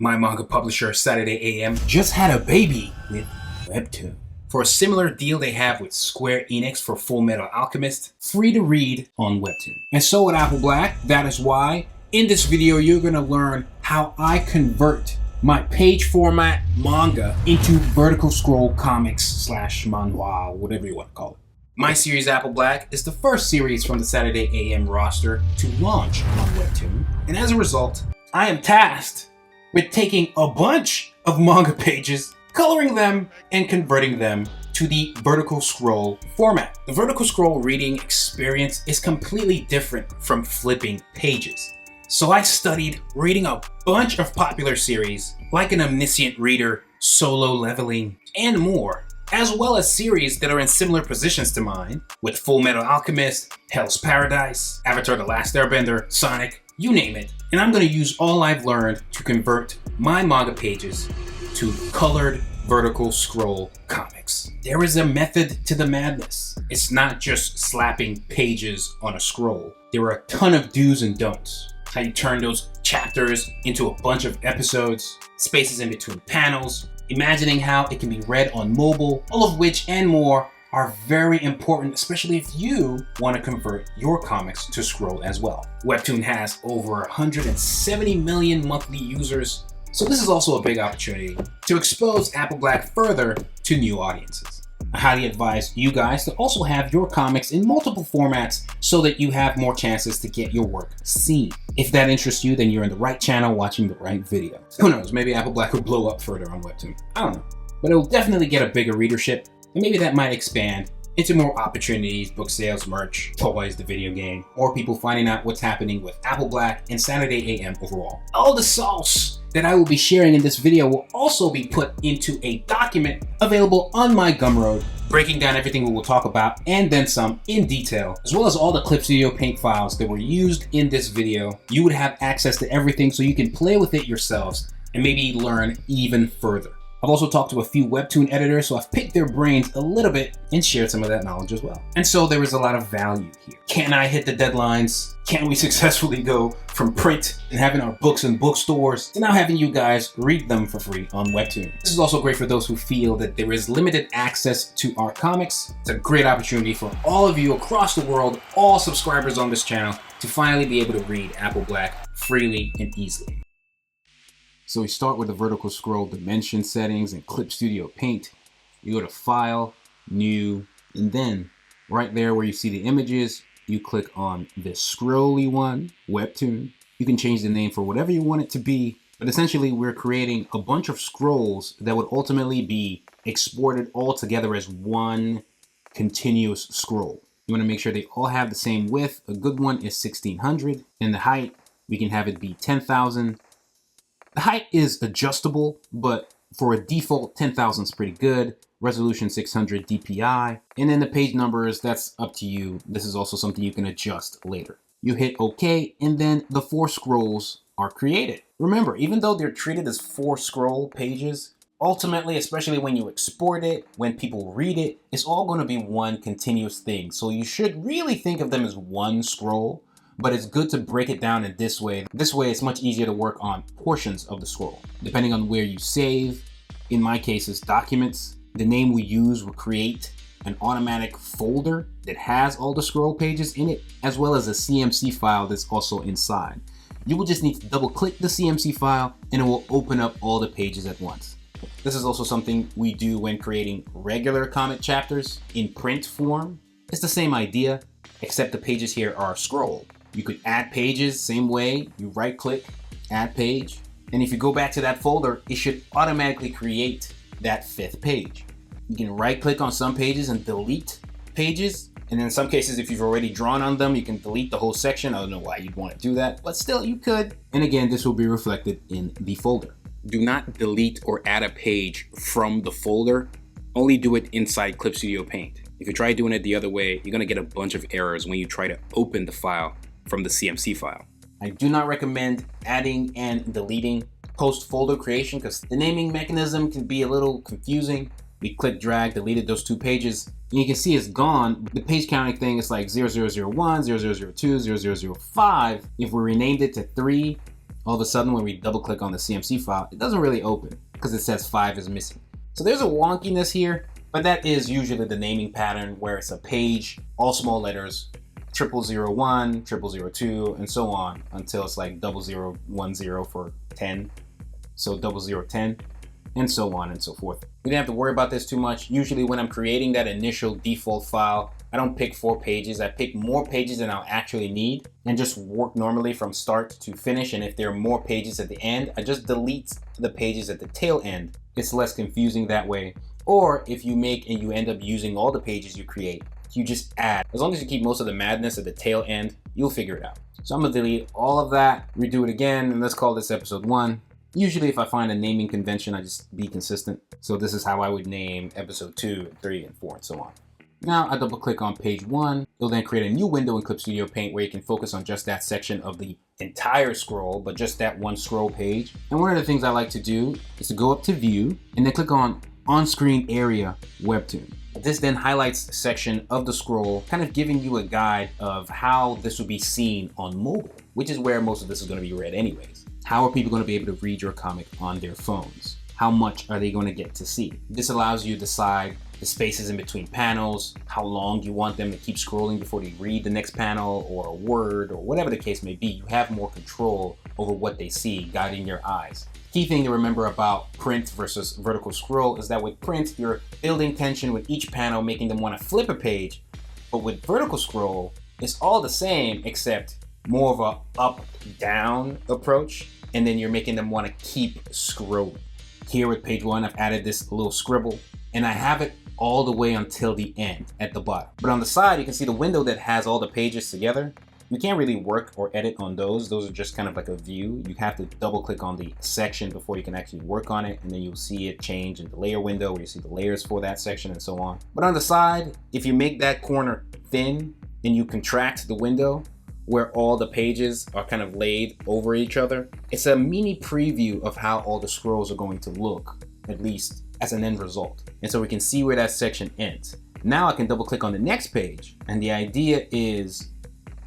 My manga publisher Saturday AM just had a baby with WEBTOON. For a similar deal they have with Square Enix for Full Metal Alchemist, free to read on WEBTOON. And so with Apple Black, that is why in this video you're going to learn how I convert my page format manga into vertical scroll comics / manhwa, whatever you want to call it. My series Apple Black is the first series from the Saturday AM roster to launch on WEBTOON, and as a result, I am tasked with taking a bunch of manga pages, coloring them, and converting them to the vertical scroll format. The vertical scroll reading experience is completely different from flipping pages. So I studied reading a bunch of popular series like An Omniscient Reader, Solo Leveling, and more, as well as series that are in similar positions to mine, with Full Metal Alchemist, Hell's Paradise, Avatar The Last Airbender, Sonic, you name it. And I'm going to use all I've learned to convert my manga pages to colored vertical scroll comics. There is a method to the madness. It's not just slapping pages on a scroll. There are a ton of do's and don'ts. How you turn those chapters into a bunch of episodes, spaces in between panels, imagining how it can be read on mobile, all of which and more are very important, especially if you want to convert your comics to scroll as well. WEBTOON has over 170 million monthly users, so this is also a big opportunity to expose Apple Black further to new audiences. I highly advise you guys to also have your comics in multiple formats so that you have more chances to get your work seen. If that interests you, then you're in the right channel watching the right video. Who knows, maybe Apple Black will blow up further on WEBTOON. I don't know, but it will definitely get a bigger readership, and maybe that might expand into more opportunities, book sales, merch, toys, the video game, or people finding out what's happening with Apple Black and Saturday AM overall. All the sauce that I will be sharing in this video will also be put into a document available on my Gumroad, breaking down everything we will talk about and then some in detail, as well as all the Clip Studio Paint files that were used in this video. You would have access to everything so you can play with it yourselves and maybe learn even further. I've also talked to a few WEBTOON editors, so I've picked their brains a little bit and shared some of that knowledge as well. And so there is a lot of value here. Can I hit the deadlines? Can we successfully go from print and having our books in bookstores to now having you guys read them for free on WEBTOON? This is also great for those who feel that there is limited access to our comics. It's a great opportunity for all of you across the world, all subscribers on this channel, to finally be able to read Apple Black freely and easily. So we start with the vertical scroll dimension settings in Clip Studio Paint. You go to File, New, and then right there where you see the images, you click on this scrolly one, WEBTOON. You can change the name for whatever you want it to be, but essentially we're creating a bunch of scrolls that would ultimately be exported all together as one continuous scroll. You want to make sure they all have the same width. A good one is 1600, and the height, we can have it be 10,000. The height is adjustable, but for a default, 10,000 is pretty good. Resolution 600 DPI. And then the page numbers, that's up to you. This is also something you can adjust later. You hit OK, and then the 4 scrolls are created. Remember, even though they're treated as 4 scroll pages, ultimately, especially when you export it, when people read it, it's all going to be one continuous thing. So you should really think of them as one scroll. But it's good to break it down in this way. This way it's much easier to work on portions of the scroll. Depending on where you save, in my case it's documents, the name we use will create an automatic folder that has all the scroll pages in it, as well as a CMC file that's also inside. You will just need to double click the CMC file and it will open up all the pages at once. This is also something we do when creating regular comic chapters in print form. It's the same idea, except the pages here are scrolled. You could add pages, same way, you right click, add page, and if you go back to that folder, it should automatically create that 5th page. You can right click on some pages and delete pages, and in some cases, if you've already drawn on them, you can delete the whole section. I don't know why you'd want to do that, but still you could. And again, this will be reflected in the folder. Do not delete or add a page from the folder, only do it inside Clip Studio Paint. If you try doing it the other way, you're gonna get a bunch of errors when you try to open the file from the CMC file. I do not recommend adding and deleting post folder creation because the naming mechanism can be a little confusing. We click drag, deleted those 2 pages, and you can see it's gone. The page counting thing is like 0001, 0002, 0005. If we renamed it to 3, all of a sudden when we double click on the CMC file, it doesn't really open because it says 5 is missing. So there's a wonkiness here, but that is usually the naming pattern where it's a page, all small letters, 0001, 0002, and so on until it's like 0010 for 10. So 0010, and so on and so forth. We didn't have to worry about this too much. Usually when I'm creating that initial default file, I don't pick 4 pages. I pick more pages than I'll actually need and just work normally from start to finish. And if there are more pages at the end, I just delete the pages at the tail end. It's less confusing that way. Or if you make and you end up using all the pages you create, you just add. As long as you keep most of the madness at the tail end, you'll figure it out. So I'm gonna delete all of that, redo it again, and let's call this episode 1. Usually if I find a naming convention, I just be consistent. So this is how I would name episode 2, 3, and 4, and so on. Now I double click on page 1. It'll then create a new window in Clip Studio Paint where you can focus on just that section of the entire scroll, but just that one scroll page. And one of the things I like to do is to go up to View and then click on On-Screen Area Webtoon. This then highlights a section of the scroll, kind of giving you a guide of how this will be seen on mobile, which is where most of this is going to be read anyways. How are people going to be able to read your comic on their phones? How much are they going to get to see? This allows you to decide the spaces in between panels, how long you want them to keep scrolling before they read the next panel or a word or whatever the case may be. You have more control over what they see, guiding your eyes. Key thing to remember about print versus vertical scroll is that with print, you're building tension with each panel, making them want to flip a page. But with vertical scroll, it's all the same except more of a up-down approach, and then you're making them want to keep scrolling. Here with page 1, I've added this little scribble, and I have it all the way until the end at the bottom. But on the side, you can see the window that has all the pages together. You can't really work or edit on those. Those are just kind of like a view. You have to double click on the section before you can actually work on it, and then you'll see it change in the layer window where you see the layers for that section and so on. But on the side, if you make that corner thin and you contract the window where all the pages are kind of laid over each other, it's a mini preview of how all the scrolls are going to look, at least as an end result. And so we can see where that section ends. Now I can double click on the next page, and the idea is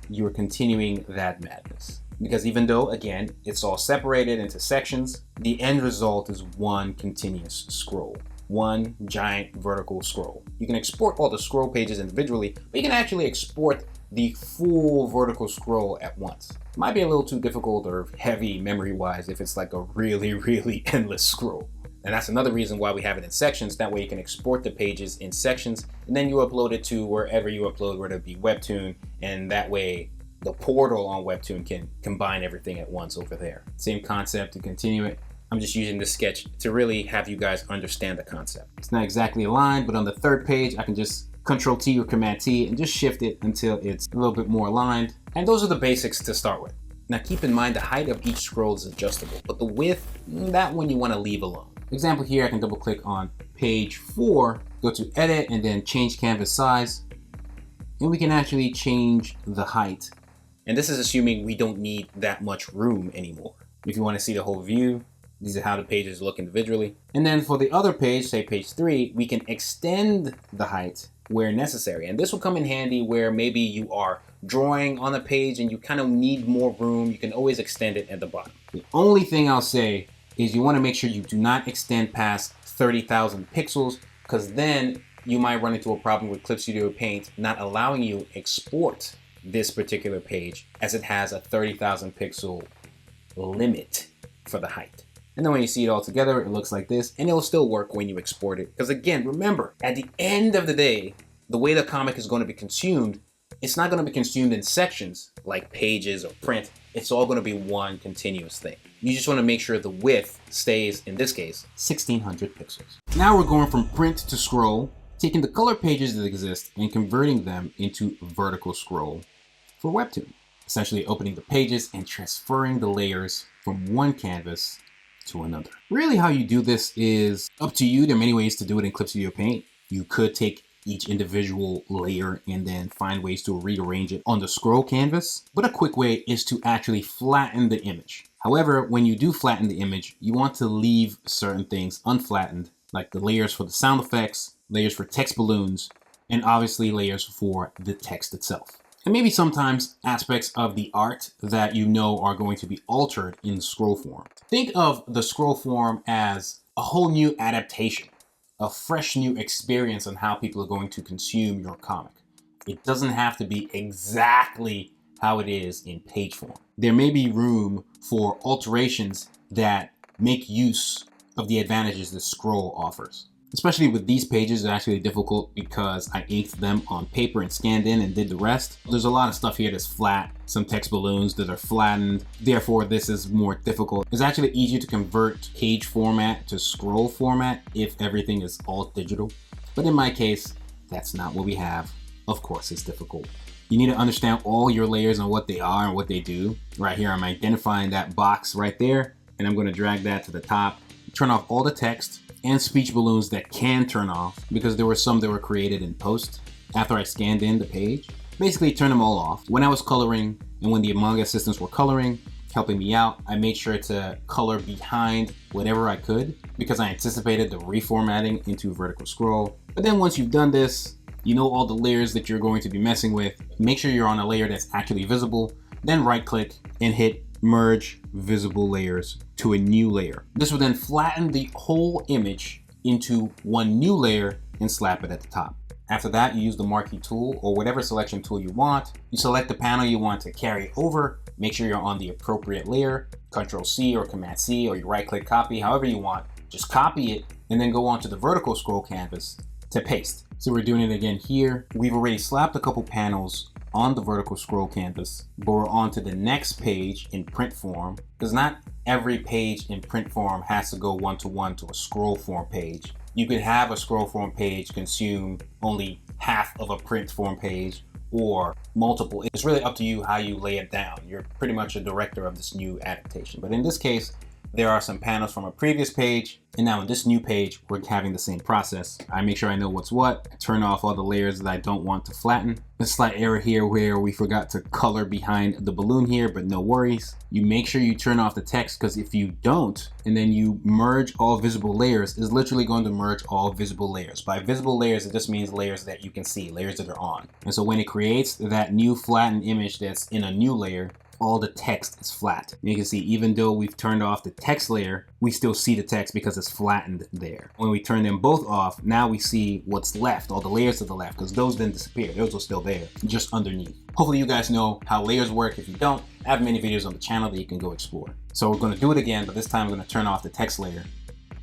you're continuing that madness. Because even though, again, it's all separated into sections, the end result is one continuous scroll. One giant vertical scroll. You can export all the scroll pages individually, but you can actually export the full vertical scroll at once. It might be a little too difficult or heavy memory-wise if it's like a really endless scroll. And that's another reason why we have it in sections. That way you can export the pages in sections, and then you upload it to wherever you upload, whether it be WEBTOON, and that way the portal on WEBTOON can combine everything at once over there. Same concept to continue it. I'm just using this sketch to really have you guys understand the concept. It's not exactly aligned, but on the third page, I can just Control T or Command T and just shift it until it's a little bit more aligned. And those are the basics to start with. Now keep in mind the height of each scroll is adjustable, but the width, that one you want to leave alone. Example here, I can double click on page 4, go to edit and then change canvas size. And we can actually change the height. And this is assuming we don't need that much room anymore. If you want to see the whole view, these are how the pages look individually. And then for the other page, say page 3, we can extend the height where necessary. And this will come in handy where maybe you are drawing on a page and you kind of need more room. You can always extend it at the bottom. The only thing I'll say is you want to make sure you do not extend past 30,000 pixels, because then you might run into a problem with Clip Studio Paint not allowing you export this particular page as it has a 30,000 pixel limit for the height. And then when you see it all together, it looks like this, and it'll still work when you export it. Because again, remember, at the end of the day, the way the comic is going to be consumed, it's not going to be consumed in sections like pages or print. It's all going to be one continuous thing. You just want to make sure the width stays, in this case, 1600 pixels. Now we're going from print to scroll, taking the color pages that exist and converting them into vertical scroll for WEBTOON. Essentially opening the pages and transferring the layers from one canvas to another. Really how you do this is up to you. There are many ways to do it in Clip Studio Paint. You could take each individual layer and then find ways to rearrange it on the scroll canvas. But a quick way is to actually flatten the image. However, when you do flatten the image, you want to leave certain things unflattened, like the layers for the sound effects, layers for text balloons, and obviously layers for the text itself. and maybe sometimes aspects of the art that you know are going to be altered in scroll form. Think of the scroll form as a whole new adaptation, a fresh new experience on how people are going to consume your comic. It doesn't have to be exactly how it is in page form. There may be room for alterations that make use of the advantages the scroll offers. Especially with these pages, they're actually difficult because I inked them on paper and scanned in and did the rest. There's a lot of stuff here that's flat, some text balloons that are flattened. Therefore, this is more difficult. It's actually easier to convert page format to scroll format if everything is all digital. But in my case, that's not what we have. Of course, it's difficult. You need to understand all your layers and what they are and what they do. Right here, I'm identifying that box right there, and I'm going to drag that to the top. Turn off all the text and speech balloons that can turn off, because there were some that were created in post after I scanned in the page. Basically, turn them all off. When I was coloring and when the manga assistants were coloring, helping me out, I made sure to color behind whatever I could because I anticipated the reformatting into vertical scroll. But then once you've done this, you know all the layers that you're going to be messing with. Make sure you're on a layer that's actually visible, then right click and hit merge visible layers to a new layer. This will then flatten the whole image into one new layer and slap it at the top. After that, you use the marquee tool or whatever selection tool you want. You select the panel you want to carry over. Make sure you're on the appropriate layer. Control C or Command C, or you right click copy, however you want. Just copy it and then go onto the vertical scroll canvas to paste. So we're doing it again here. We've already slapped a couple panels on the vertical scroll canvas, but we're on to the next page in print form, because not every page in print form has to go one-to-one to a scroll form page. You could have a scroll form page consume only half of a print form page or multiple. It's really up to you how you lay it down. You're pretty much a director of this new adaptation. But in this case, there are some panels from a previous page, and now in this new page, we're having the same process. I make sure I know what's what. I turn off all the layers that I don't want to flatten. A slight error here where we forgot to color behind the balloon here, but no worries. You make sure you turn off the text, because if you don't, and then you merge all visible layers, it's literally going to merge all visible layers. By visible layers, it just means layers that you can see, layers that are on. And so when it creates that new flattened image that's in a new layer, all the text is flat. And you can see, even though we've turned off the text layer, we still see the text because it's flattened there. When we turn them both off, now we see what's left, all the layers to the left, because those didn't disappear. Those are still there, just underneath. Hopefully you guys know how layers work. If you don't, I have many videos on the channel that you can go explore. So we're gonna do it again, but this time we're gonna turn off the text layer,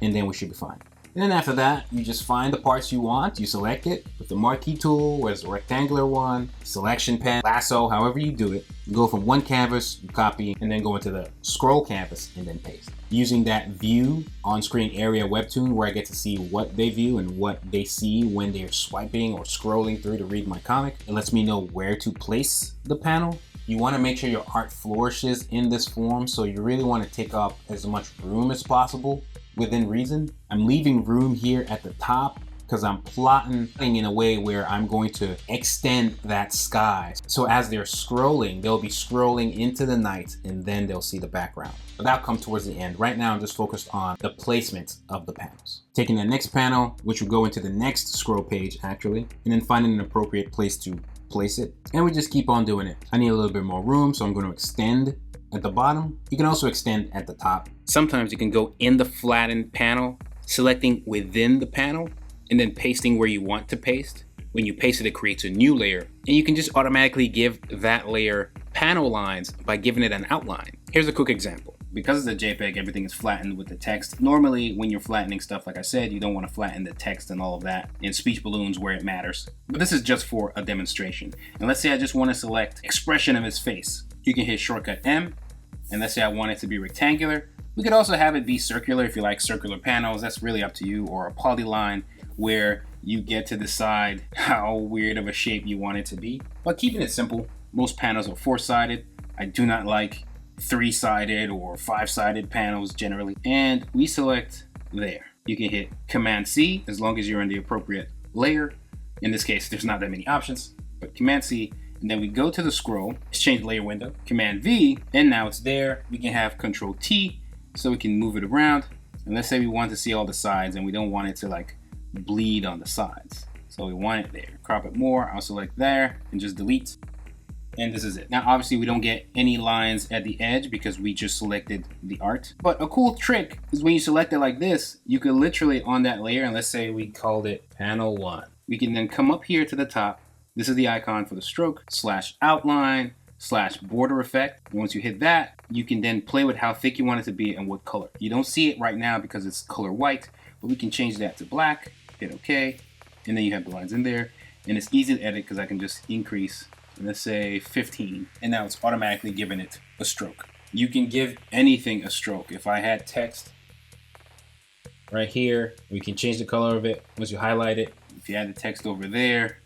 and then we should be fine. And then after that, you just find the parts you want, you select it with the marquee tool, where's the rectangular one, selection pen, lasso, however you do it. You go from one canvas, you copy, and then go into the scroll canvas and then paste. Using that view on-screen area WEBTOON where I get to see what they view and what they see when they're swiping or scrolling through to read my comic. It lets me know where to place the panel. You want to make sure your art flourishes in this form, so you really want to take up as much room as possible within reason. I'm leaving room here at the top because I'm plotting in a way where I'm going to extend that sky. So as they're scrolling, they'll be scrolling into the night and then they'll see the background. But that'll come towards the end. Right now, I'm just focused on the placement of the panels. Taking the next panel, which will go into the next scroll page actually, and then finding an appropriate place to place it. And we just keep on doing it. I need a little bit more room, so I'm going to extend at the bottom. You can also extend at the top. Sometimes you can go in the flattened panel, selecting within the panel, and then pasting where you want to paste. When you paste it, it creates a new layer, and you can just automatically give that layer panel lines by giving it an outline. Here's a quick example. Because it's a JPEG, everything is flattened with the text. Normally, when you're flattening stuff, like I said, you don't want to flatten the text and all of that, and speech balloons where it matters. But this is just for a demonstration. And let's say I just want to select expression of his face. You can hit shortcut M, and let's say I want it to be rectangular. We could also have it be circular if you like circular panels. That's really up to you, or a polyline where you get to decide how weird of a shape you want it to be. But keeping it simple, most panels are 4-sided. I do not like 3-sided or 5-sided panels generally. And we select there. You can hit Command C as long as you're in the appropriate layer. In this case, there's not that many options, but Command C. And then we go to the scroll, change layer window, Command V, and now it's there. We can have Control T so we can move it around. And let's say we want to see all the sides and we don't want it to like bleed on the sides. So we want it there. Crop it more, I'll select there and just delete. and this is it. Now, obviously we don't get any lines at the edge because we just selected the art. But a cool trick is when you select it like this, you can literally on that layer, and let's say we called it panel 1. We can then come up here to the top. This is the icon for the stroke, /outline, /border effect. And once you hit that, you can then play with how thick you want it to be and what color. You don't see it right now because it's color white, but we can change that to black, hit OK, and then you have the lines in there. And it's easy to edit because I can just increase, let's say 15, and now it's automatically giving it a stroke. You can give anything a stroke. If I had text right here, we can change the color of it once you highlight it. If you add the text over there,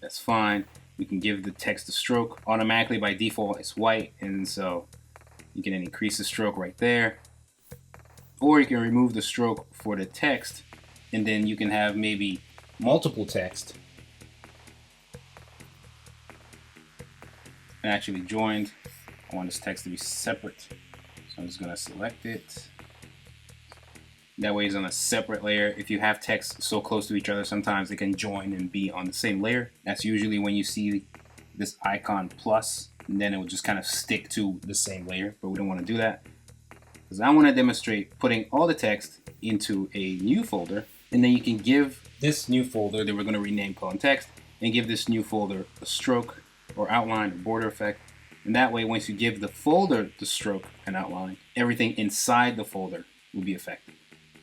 that's fine. We can give the text a stroke. Automatically by default it's white, and so you can then increase the stroke right there. Or you can remove the stroke for the text, and then you can have maybe multiple text. And actually joined. I want this text to be separate, so I'm just gonna select it. That way it's on a separate layer. If you have text so close to each other, sometimes they can join and be on the same layer. That's usually when you see this icon plus, and then it will just kind of stick to the same layer, but we don't want to do that because I want to demonstrate putting all the text into a new folder, and then you can give this new folder that we're going to rename column text, and give this new folder a stroke or outline or border effect. And that way, once you give the folder the stroke and outline, everything inside the folder will be affected.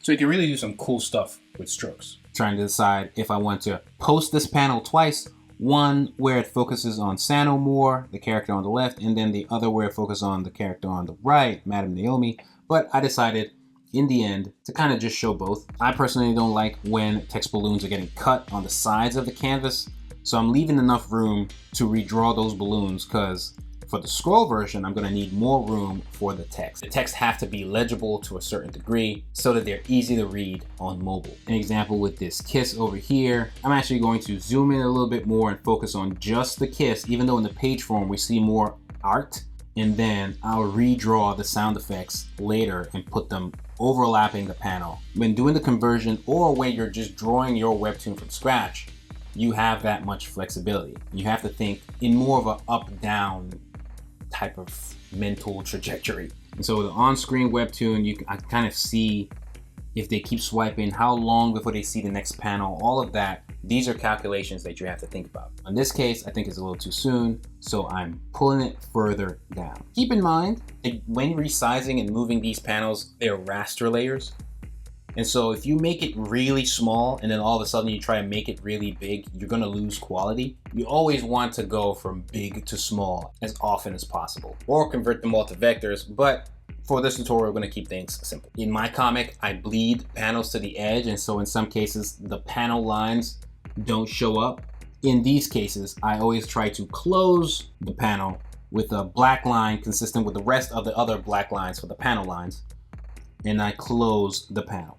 So you can really do some cool stuff with strokes. Trying to decide if I want to post this panel twice, one where it focuses on Sano more, the character on the left, and then the other where it focuses on the character on the right, Madame Naomi. But I decided in the end to kind of just show both. I personally don't like when text balloons are getting cut on the sides of the canvas, so I'm leaving enough room to redraw those balloons because for the scroll version, I'm gonna need more room for the text. The text have to be legible to a certain degree so that they're easy to read on mobile. An example with this kiss over here, I'm actually going to zoom in a little bit more and focus on just the kiss, even though in the page form we see more art, and then I'll redraw the sound effects later and put them overlapping the panel. When doing the conversion or when you're just drawing your webtoon from scratch, you have that much flexibility. You have to think in more of an up-down type of mental trajectory. And so the on-screen webtoon, I kind of see if they keep swiping, how long before they see the next panel, all of that. These are calculations that you have to think about. In this case, I think it's a little too soon, so I'm pulling it further down. Keep in mind that when resizing and moving these panels, they're raster layers. And so if you make it really small and then all of a sudden you try to make it really big, you're gonna lose quality. You always want to go from big to small as often as possible, or convert them all to vectors, but for this tutorial, we're gonna keep things simple. In my comic, I bleed panels to the edge, and so in some cases, the panel lines don't show up. In these cases, I always try to close the panel with a black line consistent with the rest of the other black lines for the panel lines, and I close the panel.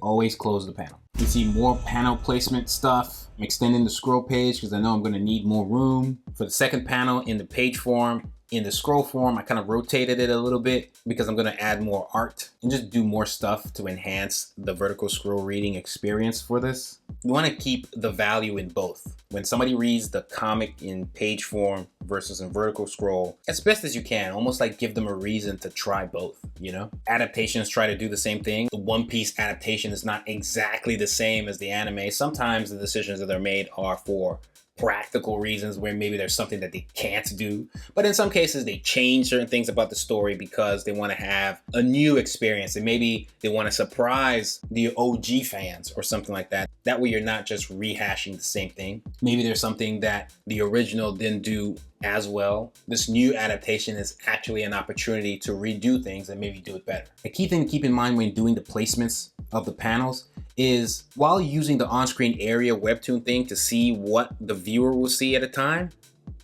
Always close the panel. You see more panel placement stuff. I'm extending the scroll page because I know I'm gonna need more room. For the second panel in the page form, in the scroll form, I kind of rotated it a little bit because I'm gonna add more art and just do more stuff to enhance the vertical scroll reading experience for this. You wanna keep the value in both. When somebody reads the comic in page form versus in vertical scroll, as best as you can, almost like give them a reason to try both, you know? Adaptations try to do the same thing. The One Piece adaptation is not exactly the same as the anime. Sometimes the decisions that are made are for practical reasons where maybe there's something that they can't do. But in some cases, they change certain things about the story because they want to have a new experience and maybe they want to surprise the OG fans or something like that. That way you're not just rehashing the same thing. Maybe there's something that the original didn't do as well. This new adaptation is actually an opportunity to redo things and maybe do it better. A key thing to keep in mind when doing the placements of the panels is while using the on-screen area webtoon thing to see what the viewer will see at a time,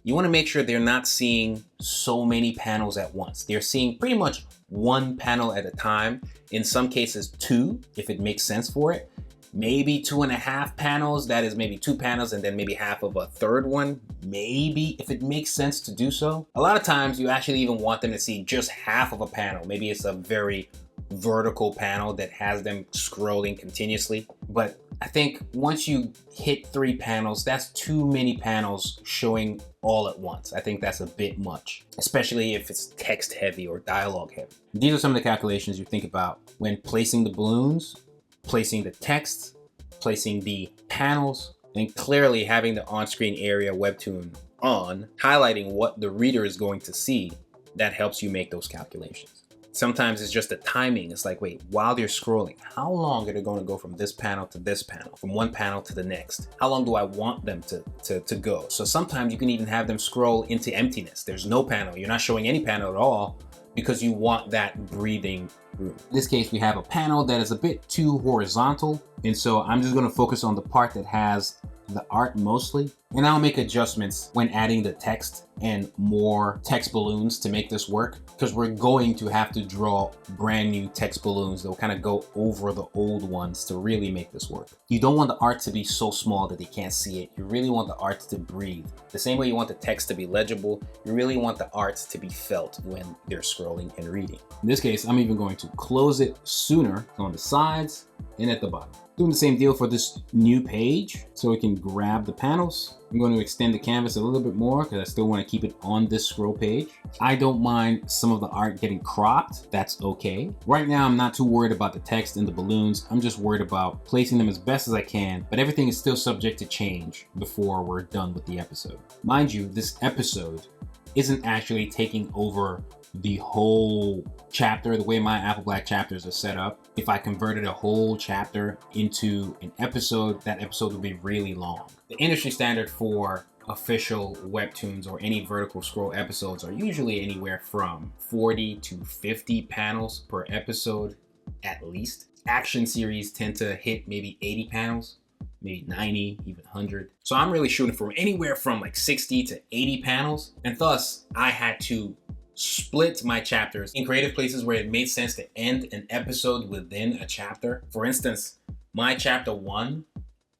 you want to make sure they're not seeing so many panels at once. They're seeing pretty much one panel at a time. In some cases, two, if it makes sense for it. Maybe 2.5 panels, that is maybe 2 panels and then maybe half of a third one, maybe if it makes sense to do so. A lot of times you actually even want them to see just half of a panel. Maybe it's a very vertical panel that has them scrolling continuously. But I think once you hit 3 panels, that's too many panels showing all at once. I think that's a bit much, especially if it's text heavy or dialogue heavy. These are some of the calculations you think about when placing the balloons, placing the text, placing the panels, and clearly having the on-screen area webtoon on, highlighting what the reader is going to see. That helps you make those calculations. Sometimes it's just the timing. It's like, wait, while you're scrolling, how long are they going to go from this panel to this panel, from one panel to the next? How long do I want them to go? So sometimes you can even have them scroll into emptiness. There's no panel. You're not showing any panel at all because you want that breathing room. In this case, we have a panel that is a bit too horizontal. And so I'm just going to focus on the part that has the art mostly, and I'll make adjustments when adding the text and more text balloons to make this work, because we're going to have to draw brand new text balloons that will kind of go over the old ones to really make this work. You don't want the art to be so small that they can't see it. You really want the art to breathe. The same way you want the text to be legible, you really want the art to be felt when they're scrolling and reading. In this case, I'm even going to close it sooner on the sides and at the bottom. Doing the same deal for this new page so we can grab the panels. I'm going to extend the canvas a little bit more because I still want to keep it on this scroll page. I don't mind some of the art getting cropped. That's okay. Right now, I'm not too worried about the text and the balloons. I'm just worried about placing them as best as I can, but everything is still subject to change before we're done with the episode. Mind you, this episode isn't actually taking over the whole chapter. The way my Apple Black chapters are set up, if I converted a whole chapter into an episode, that episode would be really long. The industry standard for official webtoons or any vertical scroll episodes are usually anywhere from 40 to 50 panels per episode at least. Action series tend to hit maybe 80 panels, maybe 90, even 100. So I'm really shooting from anywhere from like 60 to 80 panels, and thus I had to split my chapters in creative places where it made sense to end an episode within a chapter. For instance, my chapter 1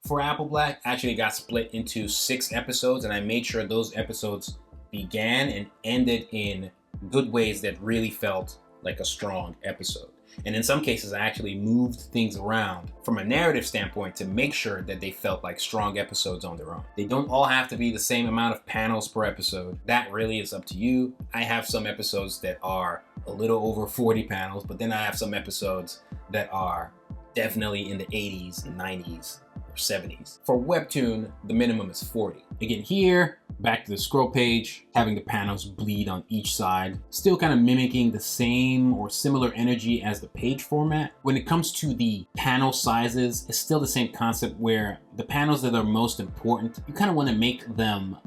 for Apple Black actually got split into 6 episodes, and I made sure those episodes began and ended in good ways that really felt like a strong episode. And in some cases, I actually moved things around from a narrative standpoint to make sure that they felt like strong episodes on their own. They don't all have to be the same amount of panels per episode. That really is up to you. I have some episodes that are a little over 40 panels, but then I have some episodes that are definitely in the 80s, 90s, or 70s. For Webtoon, the minimum is 40. Again, here, back to the scroll page, having the panels bleed on each side, still kind of mimicking the same or similar energy as the page format. When it comes to the panel sizes, it's still the same concept where the panels that are most important, you kind of want to make them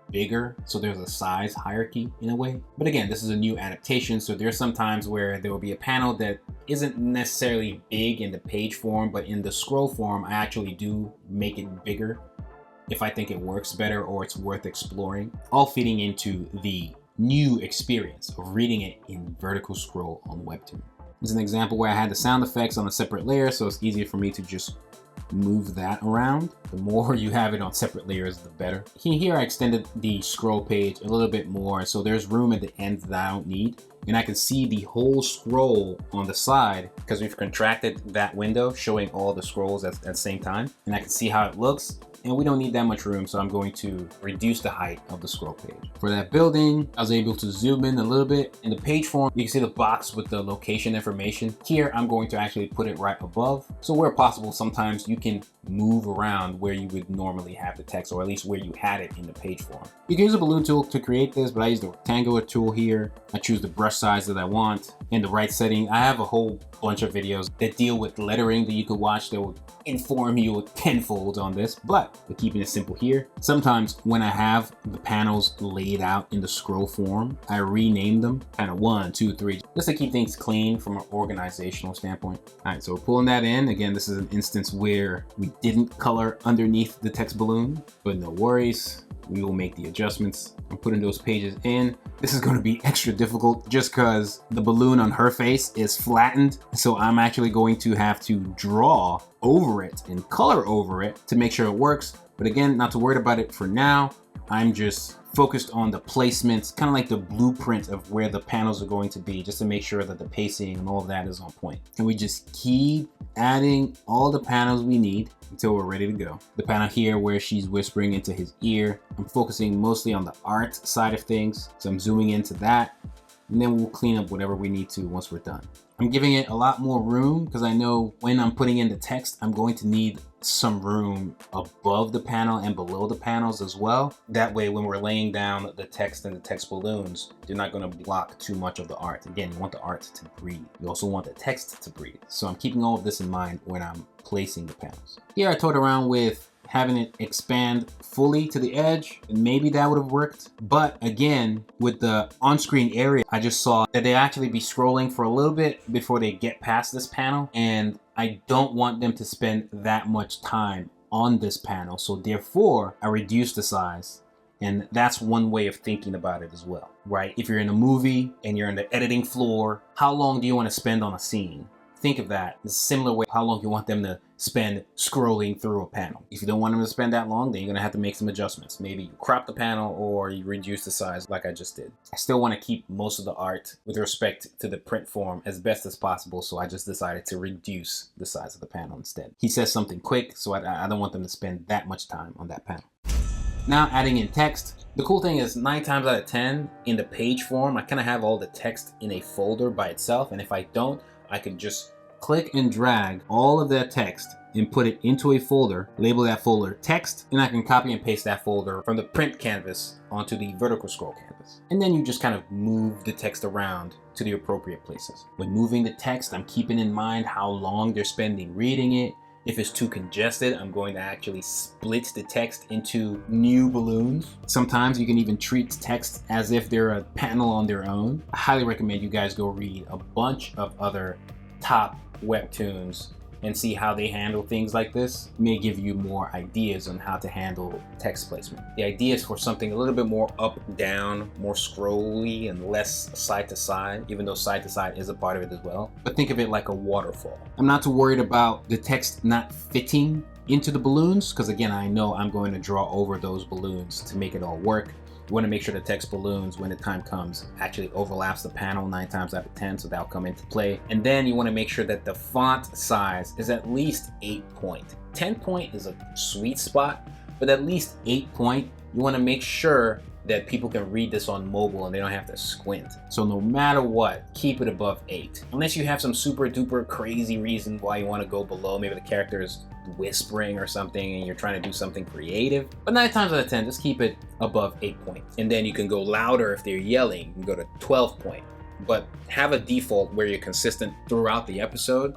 bigger, so there's a size hierarchy in a way. But again, this is a new adaptation, so there's some times where there will be a panel that isn't necessarily big in the page form, but in the scroll form, I actually do make it bigger if I think it works better or it's worth exploring, all feeding into the new experience of reading it in vertical scroll on Webtoon. This is an example where I had the sound effects on a separate layer, so it's easier for me to just move that around. The more you have it on separate layers, the better. Here I extended the scroll page a little bit more, so there's room at the end that I don't need. And I can see the whole scroll on the side because we've contracted that window showing all the scrolls at the same time. And I can see how it looks. And we don't need that much room, so I'm going to reduce the height of the scroll page. For that building, I was able to zoom in a little bit. In the page form, you can see the box with the location information. Here, I'm going to actually put it right above. So where possible, sometimes you can move around where you would normally have the text, or at least where you had it in the page form. You can use a balloon tool to create this, but I use the rectangular tool here. I choose the brush size that I want and the right setting. I have a whole bunch of videos that deal with lettering that you could watch that will inform you tenfold on this, but we're keeping it simple here. Sometimes when I have the panels laid out in the scroll form, I rename them kind of 1, 2, 3, just to keep things clean from an organizational standpoint. All right, so we're pulling that in. Again, this is an instance where we didn't color underneath the text balloon, but no worries. We will make the adjustments. I'm putting those pages in. This is going to be extra difficult just because the balloon on her face is flattened. So I'm actually going to have to draw over it and color over it to make sure it works. But again, not to worry about it for now. I'm just focused on the placements, kind of like the blueprint of where the panels are going to be, just to make sure that the pacing and all of that is on point. And we just keep adding all the panels we need until we're ready to go. The panel here where she's whispering into his ear, I'm focusing mostly on the art side of things, so I'm zooming into that, and then we'll clean up whatever we need to once we're done. I'm giving it a lot more room because I know when I'm putting in the text, I'm going to need some room above the panel and below the panels as well. That way, when we're laying down the text and the text balloons, they're not going to block too much of the art. Again, you want the art to breathe. You also want the text to breathe. So I'm keeping all of this in mind when I'm placing the panels. Here I toyed around with having it expand fully to the edge, and maybe that would have worked. But again, with the on-screen area, I just saw that they actually be scrolling for a little bit before they get past this panel, and I don't want them to spend that much time on this panel. So therefore, I reduced the size. And that's one way of thinking about it as well, right? If you're in a movie and you're in the editing floor, how long do you want to spend on a scene? Think of that in a similar way, how long you want them to spend scrolling through a panel. If you don't want them to spend that long, then you're gonna have to make some adjustments. Maybe you crop the panel or you reduce the size like I just did. I still wanna keep most of the art with respect to the print form as best as possible, so I just decided to reduce the size of the panel instead. He says something quick, so I don't want them to spend that much time on that panel. Now adding in text. The cool thing is 9 times out of 10 in the page form, I kind of have all the text in a folder by itself, and if I don't, I could just click and drag all of that text and put it into a folder, label that folder text, and I can copy and paste that folder from the print canvas onto the vertical scroll canvas. And then you just kind of move the text around to the appropriate places. When moving the text, I'm keeping in mind how long they're spending reading it. If it's too congested, I'm going to actually split the text into new balloons. Sometimes you can even treat text as if they're a panel on their own. I highly recommend you guys go read a bunch of other top webtoons and see how they handle things like this. It may give you more ideas on how to handle text placement. The idea is for something a little bit more up, down, more scrolly and less side to side, even though side to side is a part of it as well. But think of it like a waterfall. I'm not too worried about the text not fitting into the balloons, because again, I know I'm going to draw over those balloons to make it all work. You want to make sure the text balloons, when the time comes, actually overlaps the panel 9 times out of 10, so that'll come into play. And then you want to make sure that the font size is at least 8 point. 10 point is a sweet spot, but at least 8 point, you want to make sure that people can read this on mobile and they don't have to squint. So no matter what, keep it above 8. Unless you have some super duper crazy reason why you want to go below, maybe the character is whispering or something and you're trying to do something creative. But 9 times out of 10, just keep it above 8 points. And then you can go louder if they're yelling, you can go to 12 point. But have a default where you're consistent throughout the episode.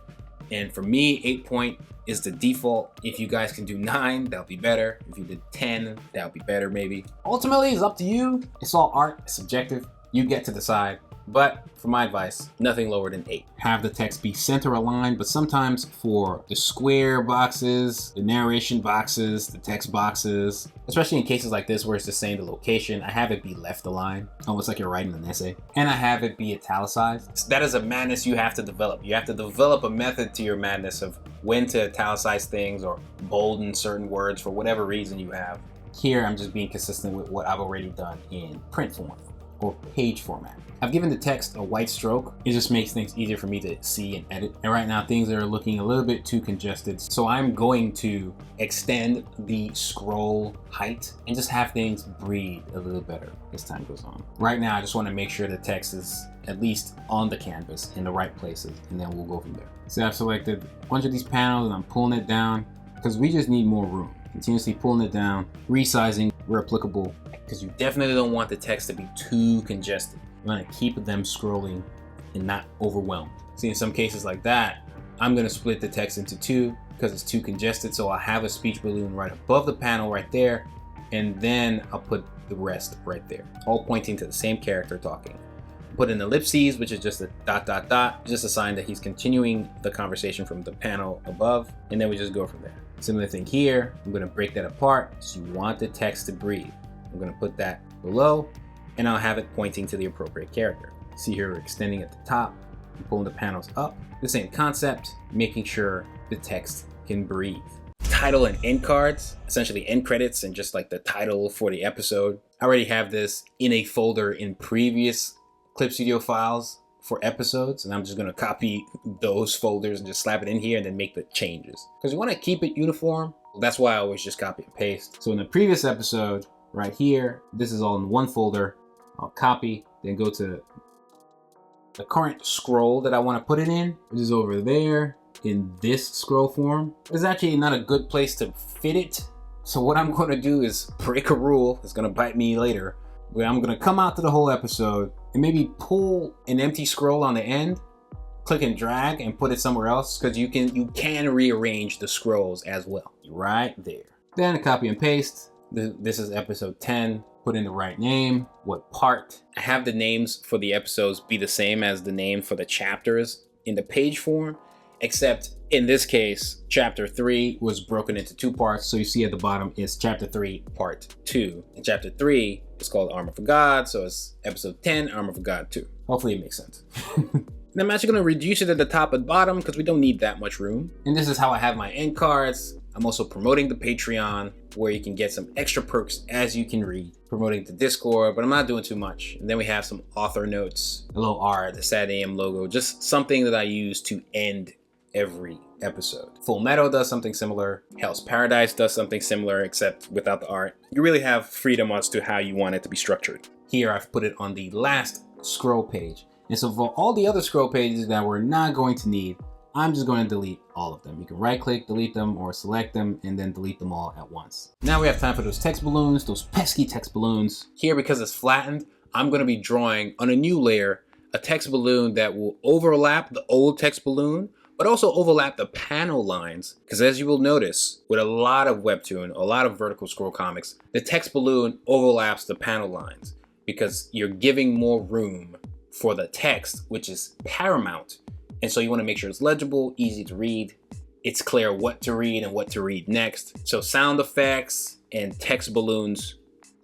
And for me, 8 point is the default. If you guys can do 9, that'll be better. If you did 10, that'll be better maybe. Ultimately, it's up to you. It's all art, it's subjective. You get to decide. But for my advice, nothing lower than 8. Have the text be center aligned, but sometimes for the square boxes, the narration boxes, the text boxes, especially in cases like this where it's just saying the location, I have it be left aligned, almost like you're writing an essay. And I have it be italicized. So that is a madness you have to develop. You have to develop a method to your madness of when to italicize things or bolden certain words for whatever reason you have. Here, I'm just being consistent with what I've already done in print form or page format. I've given the text a white stroke. It just makes things easier for me to see and edit. And right now things are looking a little bit too congested. So I'm going to extend the scroll height and just have things breathe a little better as time goes on. Right now, I just want to make sure the text is at least on the canvas in the right places, and then we'll go from there. So I've selected a bunch of these panels and I'm pulling it down because we just need more room. Continuously pulling it down, resizing where applicable, because you definitely don't want the text to be too congested. You want to keep them scrolling and not overwhelmed. See, in some cases like that, I'm going to split the text into 2 because it's too congested. So I'll have a speech balloon right above the panel right there, and then I'll put the rest right there, all pointing to the same character talking. Put in ellipses, which is just a ... just a sign that he's continuing the conversation from the panel above, and then we just go from there. Similar thing here, I'm going to break that apart, so you want the text to breathe. I'm going to put that below, and I'll have it pointing to the appropriate character. See here, we're extending at the top and pulling the panels up. The same concept, making sure the text can breathe. title and end cards, essentially end credits and just like the title for the episode. I already have this in a folder in previous Clip Studio files for episodes, and I'm just gonna copy those folders and just slap it in here and then make the changes. Because you wanna keep it uniform. That's why I always just copy and paste. So in the previous episode, right here, this is all in one folder. I'll copy, then go to the current scroll that I wanna put it in, which is over there in this scroll form. It's actually not a good place to fit it. So what I'm gonna do is break a rule. It's gonna bite me later. Where I'm gonna come out to the whole episode and maybe pull an empty scroll on the end, click and drag and put it somewhere else, because you can rearrange the scrolls as well. Right there. Then copy and paste. This is episode 10. Put in the right name, what part. I have the names for the episodes be the same as the name for the chapters in the page form, except in this case, chapter 3 was broken into 2 parts. So you see at the bottom is chapter 3, part 2. And chapter 3 is called Armor for God. So it's episode 10, Armor for God 2. Hopefully it makes sense. And I'm actually gonna reduce it at the top and bottom because we don't need that much room. And this is how I have my end cards. I'm also promoting the Patreon, where you can get some extra perks as you can read. Promoting the Discord, but I'm not doing too much. And then we have some author notes, a little art, the Saturday AM logo, just something that I use to end every episode. Full Metal does something similar. Hell's Paradise does something similar, except without the art. You really have freedom as to how you want it to be structured. Here I've put it on the last scroll page. And so for all the other scroll pages that we're not going to need, I'm just going to delete all of them. You can right click, delete them, or select them and then delete them all at once. Now we have time for those text balloons, those pesky text balloons. Here, because it's flattened, I'm going to be drawing on a new layer a text balloon that will overlap the old text balloon, but also overlap the panel lines. Because as you will notice, with a lot of Webtoon, a lot of vertical scroll comics, the text balloon overlaps the panel lines because you're giving more room for the text, which is paramount. And so you want to make sure it's legible, easy to read. It's clear what to read and what to read next. So sound effects and text balloons,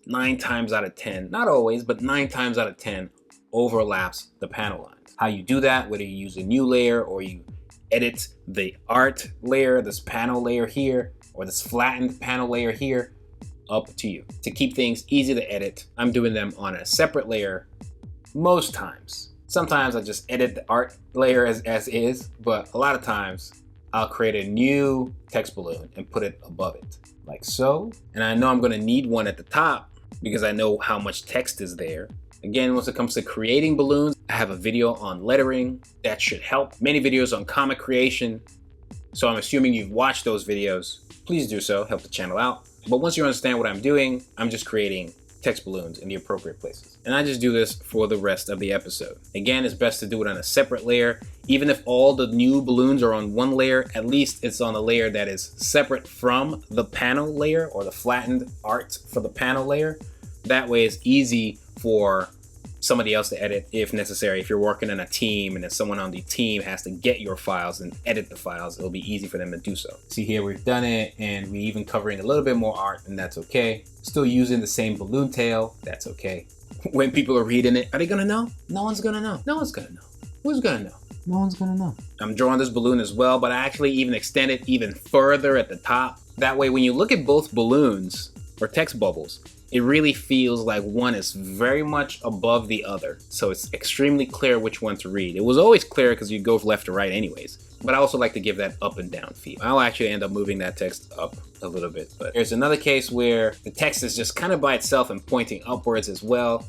9 times out of 10, not always, but 9 times out of 10 overlaps the panel lines. How you do that, whether you use a new layer or you edit the art layer, this panel layer here, or this flattened panel layer here, up to you. To keep things easy to edit, I'm doing them on a separate layer most times. Sometimes I just edit the art layer as is, but a lot of times I'll create a new text balloon and put it above it, like so. And I know I'm gonna need one at the top because I know how much text is there. Again, once it comes to creating balloons, I have a video on lettering that should help. Many videos on comic creation. So I'm assuming you've watched those videos. Please do so, help the channel out. But once you understand what I'm doing, I'm just creating text balloons in the appropriate places. And I just do this for the rest of the episode. Again, it's best to do it on a separate layer. Even if all the new balloons are on one layer, at least it's on a layer that is separate from the panel layer or the flattened art for the panel layer. That way it's easy for somebody else to edit if necessary. If you're working in a team and then someone on the team has to get your files and edit the files, it'll be easy for them to do so. See here, we've done it, and we even covering a little bit more art, and that's okay. Still using the same balloon tail, that's okay. When people are reading it, are they gonna know? No one's gonna know. No one's gonna know. Who's gonna know? No one's gonna know. I'm drawing this balloon as well, but I actually even extend it even further at the top. That way, when you look at both balloons or text bubbles, it really feels like one is very much above the other. So it's extremely clear which one to read. It was always clear because you go left to right anyways. But I also like to give that up and down feel. I'll actually end up moving that text up a little bit. But there's another case where the text is just kind of by itself and pointing upwards as well.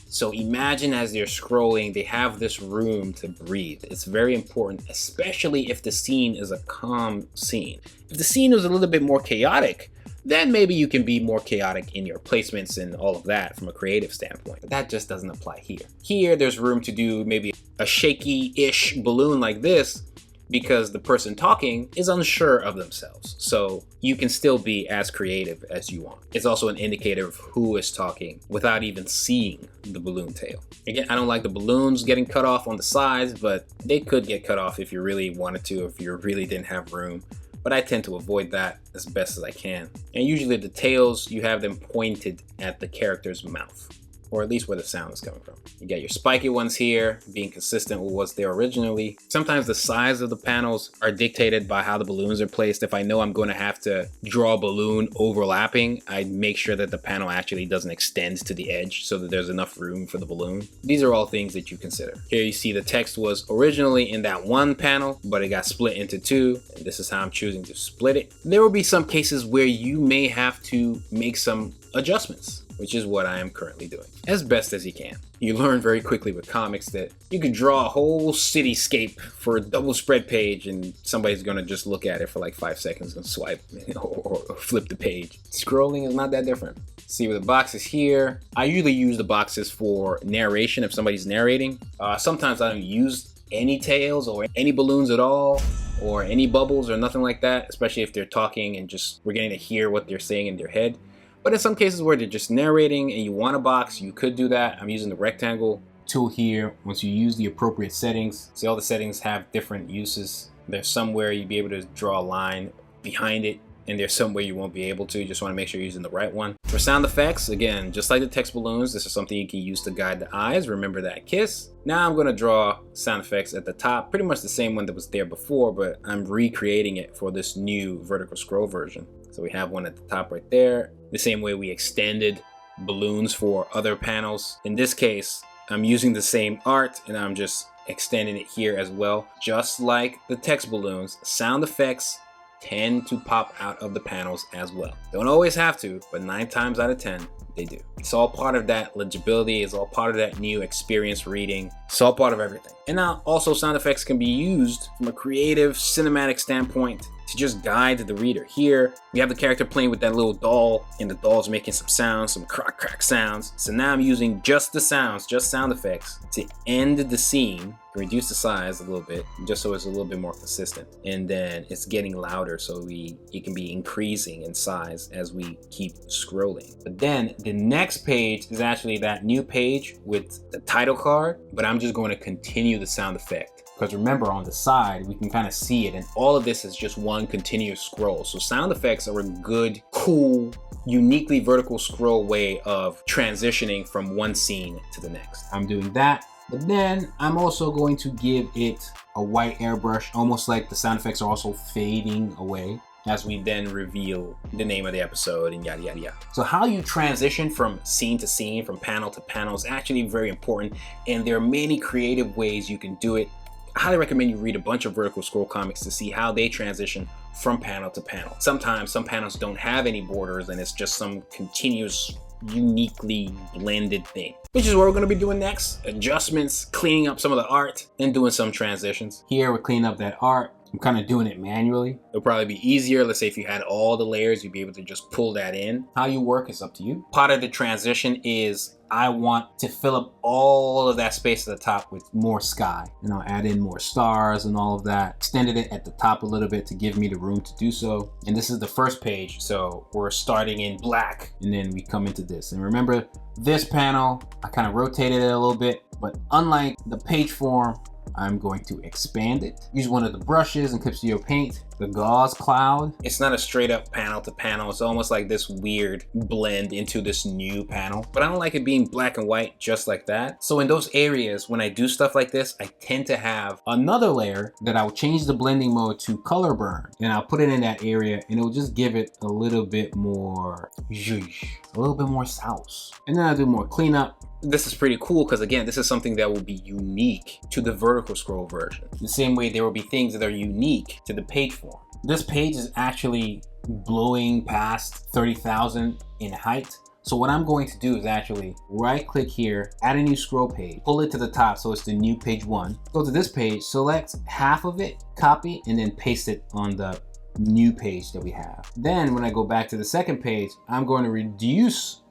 So imagine as they're scrolling, they have this room to breathe. It's very important, especially if the scene is a calm scene. If the scene is a little bit more chaotic, then maybe you can be more chaotic in your placements and all of that from a creative standpoint. But that just doesn't apply here. Here, there's room to do maybe a shaky-ish balloon like this because the person talking is unsure of themselves. So you can still be as creative as you want. It's also an indicator of who is talking without even seeing the balloon tail. Again, I don't like the balloons getting cut off on the sides, but they could get cut off if you really wanted to, if you really didn't have room. But I tend to avoid that as best as I can. And usually the tails, you have them pointed at the character's mouth. or at least where the sound is coming from. You got your spiky ones here, being consistent with what's there originally. Sometimes the size of the panels are dictated by how the balloons are placed. If I know I'm going to have to draw a balloon overlapping, I make sure that the panel actually doesn't extend to the edge so that there's enough room for the balloon. These are all things that you consider. Here you see the text was originally in that one panel, but it got split into two, and this is how I'm choosing to split it. There will be some cases where you may have to make some adjustments, which is what I am currently doing, as best as you can. You learn very quickly with comics that you could draw a whole cityscape for a double spread page and somebody's gonna just look at it for like 5 seconds and swipe or flip the page. Scrolling is not that different. See with the boxes here, I usually use the boxes for narration if somebody's narrating. Sometimes I don't use any tails or any balloons at all, or any bubbles or nothing like that, especially if they're talking and just we're getting to hear what they're saying in their head. But in some cases where they're just narrating and you want a box, you could do that. I'm using the rectangle tool here. Once you use the appropriate settings, see all the settings have different uses. There's somewhere you'd be able to draw a line behind it, and there's somewhere you won't be able to. You just want to make sure you're using the right one. For sound effects, again, just like the text balloons, this is something you can use to guide the eyes. Remember that kiss. Now I'm going to draw sound effects at the top, pretty much the same one that was there before, but I'm recreating it for this new vertical scroll version. So we have one at the top right there. The same way we extended balloons for other panels. In this case, I'm using the same art and I'm just extending it here as well. Just like the text balloons, sound effects tend to pop out of the panels as well. Don't always have to, but 9 times out of 10, they do. It's all part of that legibility. It's all part of that new experience reading. It's all part of everything. And now also sound effects can be used from a creative cinematic standpoint to just guide the reader. Here, we have the character playing with that little doll, and the doll's making some sounds, some crack crack sounds. So now I'm using just the sounds, just sound effects to end the scene, reduce the size a little bit, just so it's a little bit more consistent. And then it's getting louder, so it can be increasing in size as we keep scrolling. But then the next page is actually that new page with the title card, but I'm just going to continue the sound effect. Because remember, on the side, we can kind of see it, and all of this is just one continuous scroll. So sound effects are a good, cool, uniquely vertical scroll way of transitioning from one scene to the next. I'm doing that, but then I'm also going to give it a white airbrush, almost like the sound effects are also fading away as we then reveal the name of the episode and yada yada yada. So how you transition from scene to scene, from panel to panel is actually very important, and there are many creative ways you can do it. I highly recommend you read a bunch of vertical scroll comics to see how they transition from panel to panel. Sometimes some panels don't have any borders and it's just some continuous, uniquely blended thing, which is what we're going to be doing next. Adjustments, cleaning up some of the art, and doing some transitions. Here we're cleaning up that art. I'm kind of doing it manually. It'll probably be easier. Let's say if you had all the layers, you'd be able to just pull that in. How you work is up to you. Part of the transition is I want to fill up all of that space at the top with more sky. And I'll add in more stars and all of that. Extended it at the top a little bit to give me the room to do so. And this is the first page. So we're starting in black and then we come into this. And remember this panel, I kind of rotated it a little bit, but unlike the page form, I'm going to expand it. Use one of the brushes and Clip-Studio Paint, the gauze cloud. It's not a straight up panel to panel. It's almost like this weird blend into this new panel, but I don't like it being black and white just like that. So in those areas, when I do stuff like this, I tend to have another layer that I'll change the blending mode to color burn, and I'll put it in that area and it'll just give it a little bit more zhuzh, a little bit more sauce. And then I'll do more cleanup. This is pretty cool because again, this is something that will be unique to the vertical scroll version. The same way there will be things that are unique to the page form. This page is actually blowing past 30,000 in height. So what I'm going to do is actually right click here, add a new scroll page, pull it to the top so it's the new page 1. Go to this page, select half of it, copy, and then paste it on the new page that we have. Then when I go back to the second page, I'm going to reduce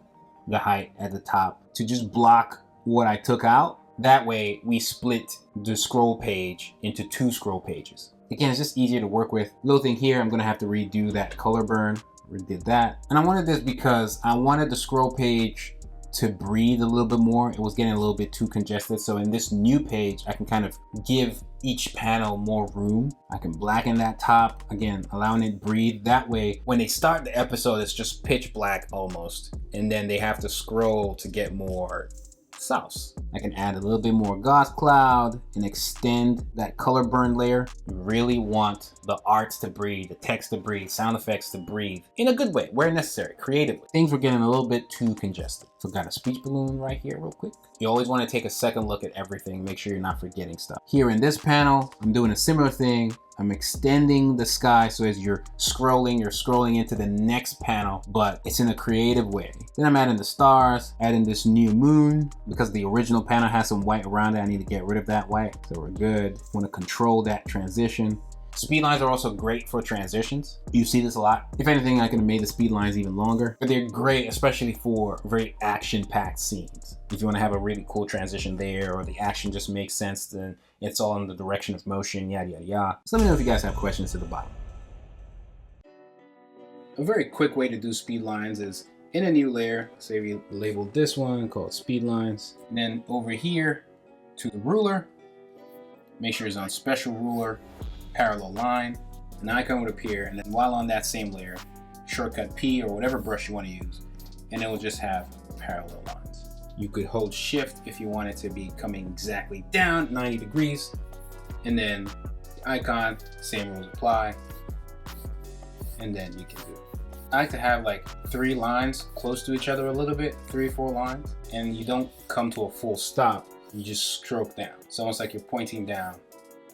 the height at the top to just block what I took out. That way we split the scroll page into 2 scroll pages. Again, it's just easier to work with. Little thing here, I'm gonna have to redo that color burn. We did that. And I wanted this because I wanted the scroll page to breathe a little bit more. It was getting a little bit too congested. So in this new page, I can kind of give each panel more room. I can blacken that top, again, allowing it to breathe. That way, when they start the episode, it's just pitch black almost. And then they have to scroll to get more sauce. I can add a little bit more gauze cloud and extend that color burn layer. You really want the arts to breathe, the text to breathe, sound effects to breathe in a good way, where necessary, creatively. Things were getting a little bit too congested. So got a speech balloon right here real quick. You always want to take a second look at everything, make sure you're not forgetting stuff. Here in this panel, I'm doing a similar thing. I'm extending the sky, so as you're scrolling into the next panel, but it's in a creative way. Then I'm adding the stars, adding this new moon, because the original panel has some white around it. I need to get rid of that white, so we're good. Want to control that transition. Speed lines are also great for transitions. You see this a lot. If anything, I could have made the speed lines even longer, but they're great, especially for very action-packed scenes. If you want to have a really cool transition there, or the action just makes sense, then it's all in the direction of motion, yada, yada, yada. So let me know if you guys have questions to the bottom. A very quick way to do speed lines is in a new layer. Say we labeled this one called speed lines. And then over here to the ruler, make sure it's on special ruler, parallel line, an icon would appear, and then while on that same layer, shortcut P or whatever brush you want to use, and it will just have parallel lines. You could hold shift if you want it to be coming exactly down 90 degrees, and then the icon, same rules apply, and then you can do it. I like to have like 3 lines close to each other a little bit, 3 or 4 lines, and you don't come to a full stop, you just stroke down. It's almost like you're pointing down,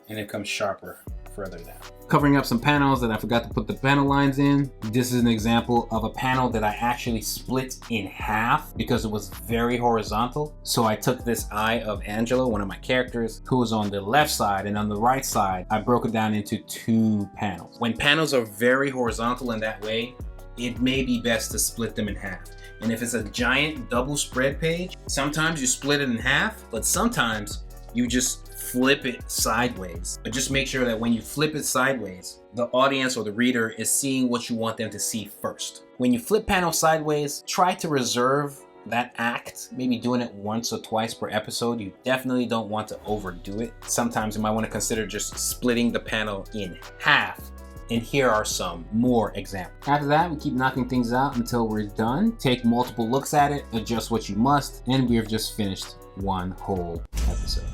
and it comes sharper further down. Covering up some panels that I forgot to put the panel lines in. This is an example of a panel that I actually split in half because it was very horizontal. So I took this eye of Angela, one of my characters, who was on the left side, and on the right side, I broke it down into 2 panels. When panels are very horizontal in that way, it may be best to split them in half. And if it's a giant double spread page, sometimes you split it in half, but sometimes you just flip it sideways. But just make sure that when you flip it sideways, the audience or the reader is seeing what you want them to see first. When you flip panel sideways, try to reserve that act, maybe doing it once or twice per episode. You definitely don't want to overdo it. Sometimes you might want to consider just splitting the panel in half. And here are some more examples. After that, we keep knocking things out until we're done. Take multiple looks at it, adjust what you must, and we have just finished one whole episode.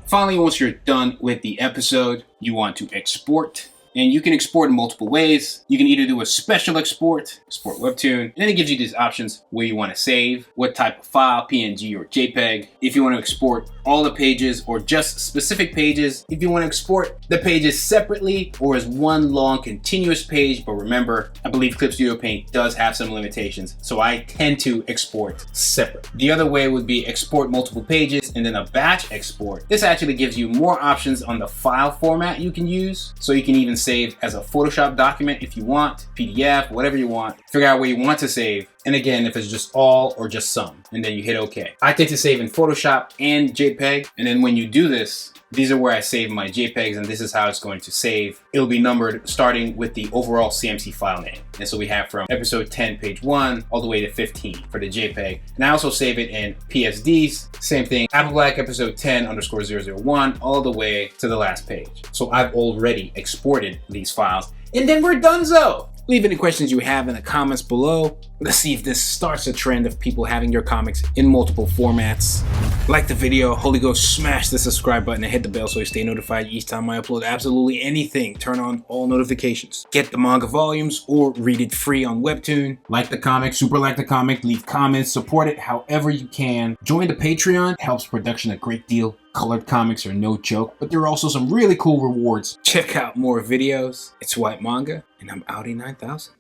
Finally, once you're done with the episode, you want to export. And you can export in multiple ways. You can either do a special export Webtoon, and then it gives you these options where you want to save, what type of file, PNG or JPEG. If you want to export all the pages or just specific pages, if you want to export the pages separately or as one long continuous page. But remember, I believe Clip Studio Paint does have some limitations, so I tend to export separate. The other way would be export multiple pages and then a batch export. This actually gives you more options on the file format you can use, so you can even save as a Photoshop document if you want, PDF, whatever you want. Figure out where you want to save. And again, if it's just all or just some, and then you hit OK. I tend to save in Photoshop and JPEG. And then when you do this, these are where I save my JPEGs, and this is how it's going to save. It'll be numbered starting with the overall CMC file name. And so we have from episode 10, page 1, all the way to 15 for the JPEG. And I also save it in PSDs. Same thing, Apple Black episode 10_001, all the way to the last page. So I've already exported these files, and then we're donezo. Leave any questions you have in the comments below. Let's see if this starts a trend of people having your comics in multiple formats. Like the video, Holy Ghost, smash the subscribe button and hit the bell so you stay notified each time I upload absolutely anything. Turn on all notifications. Get the manga volumes or read it free on Webtoon. Like the comic, super like the comic, leave comments, support it however you can. Join the Patreon, helps production a great deal. Colored comics are no joke, but there are also some really cool rewards. Check out more videos. It's White Manga, and I'm Audi 9000.